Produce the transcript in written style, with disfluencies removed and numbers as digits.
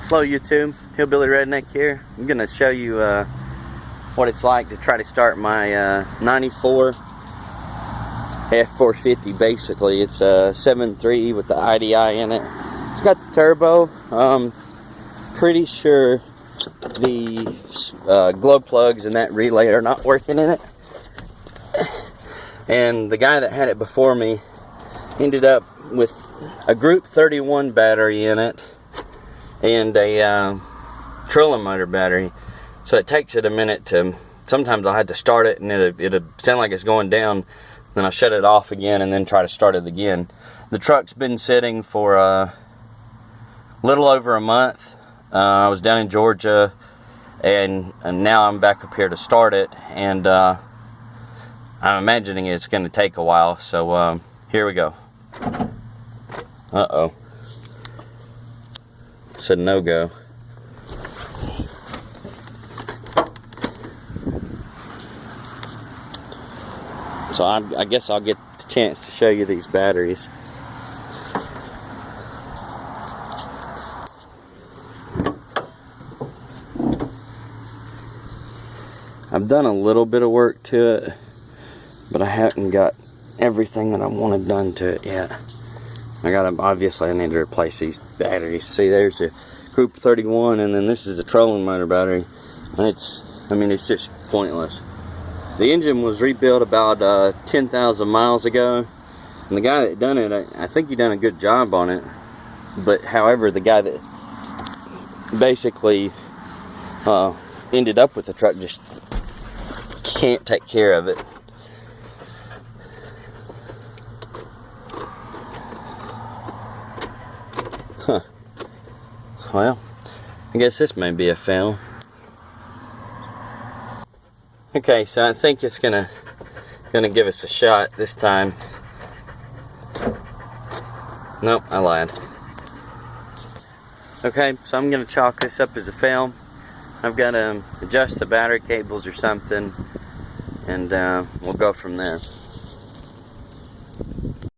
Hello YouTube, Hillbilly Redneck here. I'm going to show you what it's like to try to start my 94 F450. Basically, it's a 7.3 with the IDI in it. It's got the turbo. Pretty sure the glow plugs and that relay are not working in it. And the guy that had it before me ended up with a Group 31 battery in it and a trolling motor battery, so it takes it a minute to, sometimes I'll have to start it and it'll sound like it's going down, then I'll shut it off again and then try to start it again. The truck's been sitting for a little over a month. I was down in Georgia and now I'm back up here to start it, and I'm imagining it's going to take a while, so here we go. Uh-oh. It's a no-go. So I guess I'll get the chance to show you these batteries. I've done a little bit of work to it, but I haven't got everything that I wanted done to it yet. Obviously I need to replace these batteries. See, there's a Group 31, and then this is a trolling motor battery. And it's just pointless. The engine was rebuilt about 10,000 miles ago, and the guy that done it, I think he done a good job on it. But however, the guy that basically ended up with the truck just can't take care of it. Huh. Well, I guess this may be a fail. Okay, so I think it's gonna give us a shot this time. Nope, I lied. Okay, so I'm gonna chalk this up as a fail. I've got to adjust the battery cables or something, and we'll go from there.